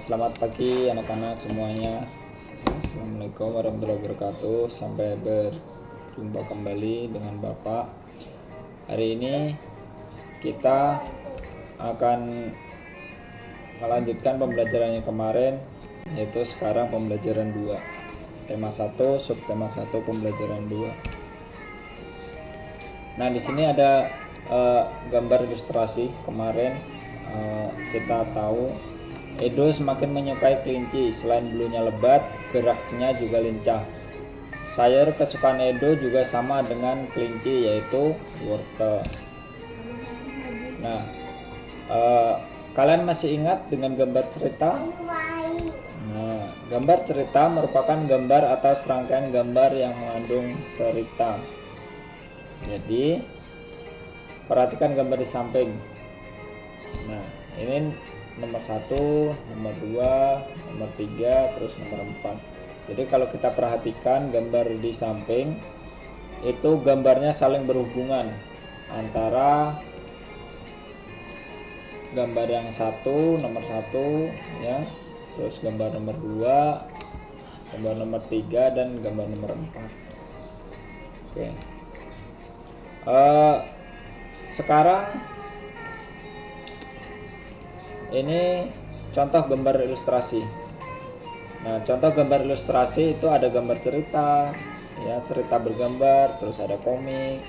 Selamat pagi anak-anak semuanya. Assalamualaikum warahmatullahi wabarakatuh. Sampai berjumpa kembali dengan Bapak. Hari ini kita akan melanjutkan pembelajaran yang kemarin, yaitu sekarang pembelajaran 2. Tema 1, subtema 1, pembelajaran 2. Nah, di sini ada gambar ilustrasi. Kemarin kita tahu Edo semakin menyukai kelinci. Selain bulunya lebat, geraknya juga lincah. Sayur kesukaan Edo juga sama dengan kelinci, yaitu wortel. Nah, kalian masih ingat dengan gambar cerita? Nah, gambar cerita merupakan gambar atau serangkaian gambar yang mengandung cerita. Jadi, perhatikan gambar di samping. Nah, ini nomor 1, nomor 2, nomor 3, terus nomor 4. Jadi kalau kita perhatikan gambar di samping, itu gambarnya saling berhubungan antara gambar yang nomor 1 ya, terus gambar nomor 2, gambar nomor 3, dan gambar nomor 4. Oke. Sekarang ini contoh gambar ilustrasi. Nah, contoh gambar ilustrasi itu ada gambar cerita, ya, cerita bergambar, terus ada komik,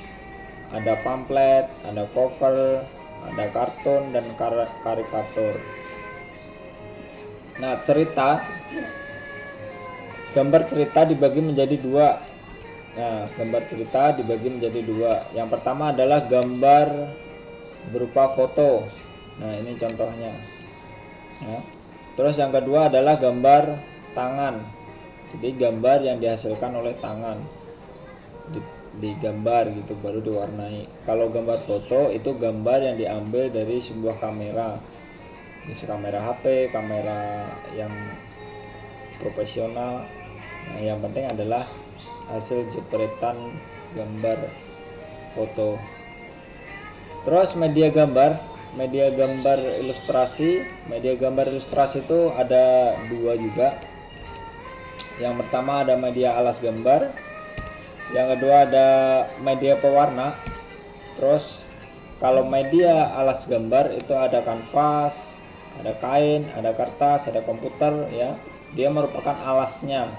ada pamflet, ada cover, ada kartun, dan karikatur. Nah, gambar cerita dibagi menjadi 2. Nah, gambar cerita dibagi menjadi 2. Yang pertama adalah gambar berupa foto. Nah, ini contohnya. Ya. Terus yang kedua adalah gambar tangan. Jadi gambar yang dihasilkan oleh tangan digambar gitu, baru diwarnai. Kalau gambar foto itu gambar yang diambil dari sebuah kamera, bisa kamera HP, kamera yang profesional. Nah, yang penting adalah hasil jepretan gambar foto. Terus media gambar ilustrasi. Media gambar ilustrasi itu ada 2 juga. Yang pertama ada media alas gambar, yang kedua ada media pewarna. Terus kalau media alas gambar itu ada kanvas, ada kain, ada kertas, ada komputer, ya. Dia merupakan alasnya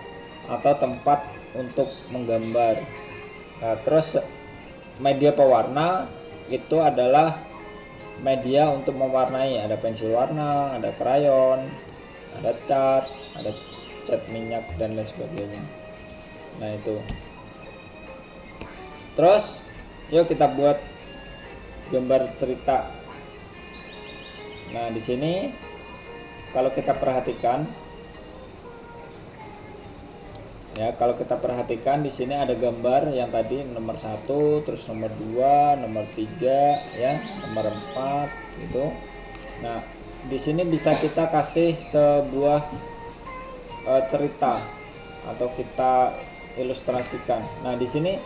atau tempat untuk menggambar. Nah, terus media pewarna itu adalah media untuk mewarnai. Ada pensil warna, ada krayon, ada cat minyak, dan lain sebagainya. Nah, itu. Terus yuk kita buat gambar cerita. Nah, di sini kalau kita perhatikan, ya, di sini ada gambar yang tadi nomor 1, terus nomor 2, nomor 3, ya, nomor 4 gitu. Nah, di sini bisa kita kasih sebuah cerita atau kita ilustrasikan. Nah, di sini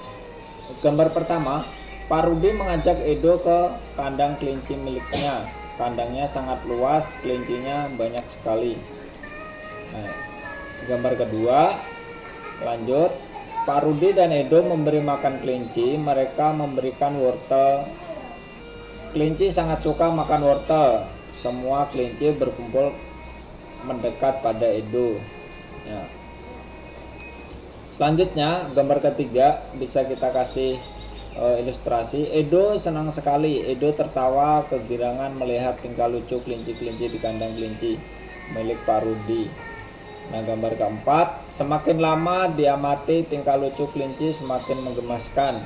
gambar pertama, Pak Rudi mengajak Edo ke kandang kelinci miliknya. Kandangnya sangat luas, kelincinya banyak sekali. Nah, gambar kedua, lanjut, Pak Rudi dan Edo memberi makan kelinci. Mereka memberikan wortel. Kelinci sangat suka makan wortel. Semua kelinci berkumpul mendekat pada Edo. Ya. Selanjutnya, gambar ketiga bisa kita kasih ilustrasi. Edo senang sekali. Edo tertawa kegirangan melihat tingkah lucu kelinci-kelinci di kandang kelinci milik Pak Rudi. Nah, gambar keempat, semakin lama diamati tingkah lucu kelinci semakin menggemaskan.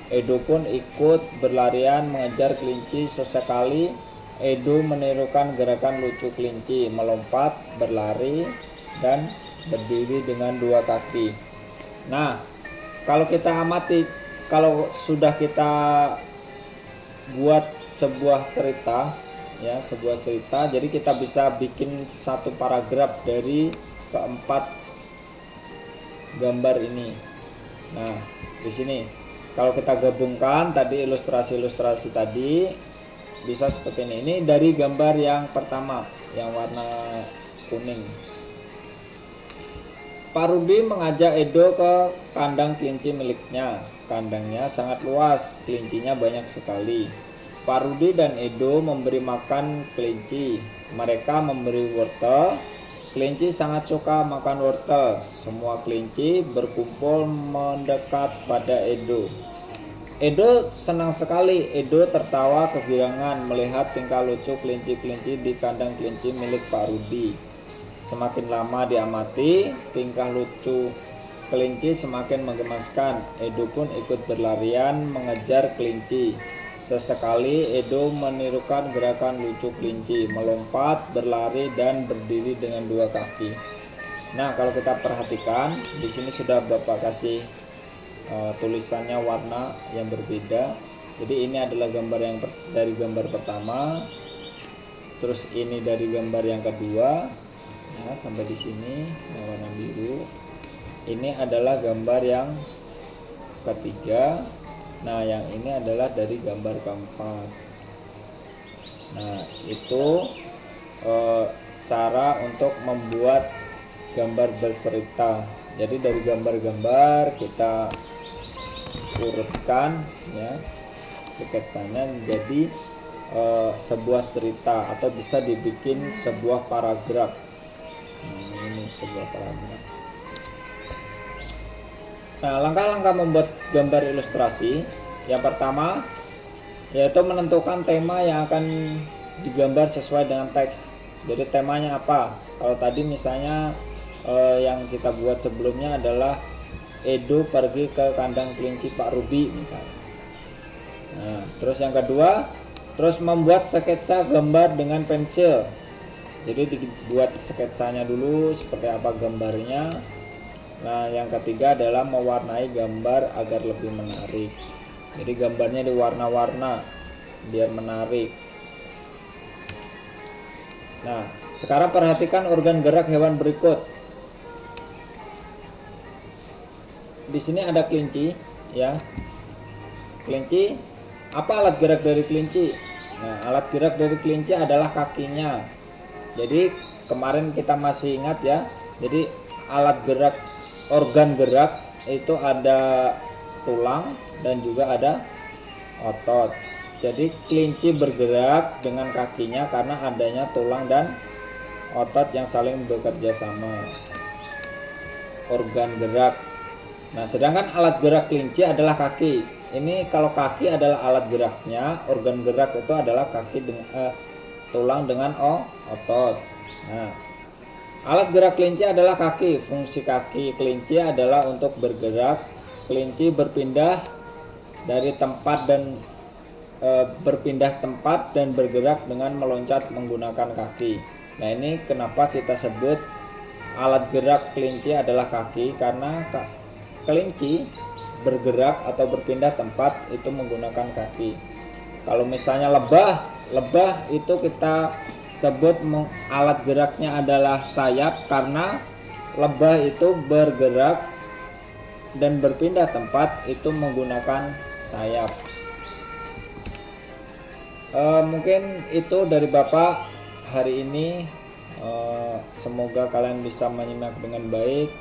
Edo pun ikut berlarian mengejar kelinci. Sesekali Edo menirukan gerakan lucu kelinci, melompat, berlari, dan berdiri dengan 2 kaki. Nah, kalau kita amati, kalau sudah kita buat sebuah cerita, ya, jadi kita bisa bikin satu paragraf dari keempat gambar ini. Nah, di sini kalau kita gabungkan tadi ilustrasi tadi bisa seperti ini. Ini dari gambar yang pertama, yang warna kuning. Pak Rudi mengajak Edo ke kandang kelinci miliknya. Kandangnya sangat luas, kelincinya banyak sekali. Pak Rudi dan Edo memberi makan kelinci. Mereka memberi wortel. Kelinci sangat suka makan wortel. Semua kelinci berkumpul mendekat pada Edo. Edo senang sekali. Edo tertawa kegirangan melihat tingkah lucu kelinci-kelinci di kandang kelinci milik Pak Rudi. Semakin lama diamati, tingkah lucu kelinci semakin menggemaskan. Edo pun ikut berlarian mengejar kelinci. Sesekali Edo menirukan gerakan lucu kelinci, melompat, berlari, dan berdiri dengan dua kaki. Nah, kalau kita perhatikan, di sini sudah Bapak kasih tulisannya warna yang berbeda. Jadi ini adalah gambar yang dari gambar pertama, terus ini dari gambar yang kedua. Ya, sampai di sini warna biru. Ini adalah gambar yang ketiga. Nah, yang ini adalah dari gambar keempat. Nah, itu cara untuk membuat gambar bercerita. Jadi dari gambar-gambar kita urutkan ya sketsanya menjadi sebuah cerita atau bisa dibikin sebuah paragraf. Ini sebuah paragraf. Nah, langkah-langkah membuat gambar ilustrasi. Yang pertama yaitu menentukan tema yang akan digambar sesuai dengan teks. Jadi temanya apa? Kalau tadi misalnya yang kita buat sebelumnya adalah Edo pergi ke kandang kelinci Pak Rudi misalnya. Nah, terus yang kedua, terus membuat sketsa gambar dengan pensil. Jadi dibuat sketsanya dulu seperti apa gambarnya. Nah, yang ketiga adalah mewarnai gambar agar lebih menarik. Jadi gambarnya diwarna-warna biar menarik. Nah, sekarang perhatikan organ gerak hewan berikut. Di sini ada kelinci, ya. Kelinci, apa alat gerak dari kelinci? Nah, alat gerak dari kelinci adalah kakinya. Jadi kemarin kita masih ingat ya. Jadi alat gerak, organ gerak itu ada tulang dan juga ada otot. Jadi kelinci bergerak dengan kakinya karena adanya tulang dan otot yang saling bekerja sama. Organ gerak. Nah, sedangkan alat gerak kelinci adalah kaki. Ini kalau kaki adalah alat geraknya, organ gerak itu adalah kaki dengan tulang dengan otot. Nah, alat gerak kelinci adalah kaki. Fungsi kaki kelinci adalah untuk bergerak. Kelinci berpindah dari tempat dan berpindah tempat dan bergerak dengan meloncat menggunakan kaki. Nah, ini kenapa kita sebut alat gerak kelinci adalah kaki, karena kelinci bergerak atau berpindah tempat itu menggunakan kaki. Kalau misalnya lebah itu kita sebut alat geraknya adalah sayap, karena lebah itu bergerak dan berpindah tempat itu menggunakan sayap. Mungkin itu dari Bapak hari ini. Semoga kalian bisa menyimak dengan baik.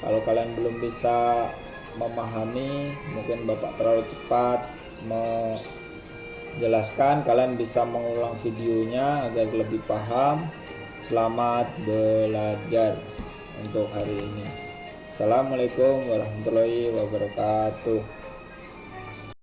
Kalau kalian belum bisa memahami, mungkin Bapak terlalu cepat menjelaskan, kalian bisa mengulang videonya agar lebih paham. Selamat belajar untuk hari ini. Assalamualaikum warahmatullahi wabarakatuh.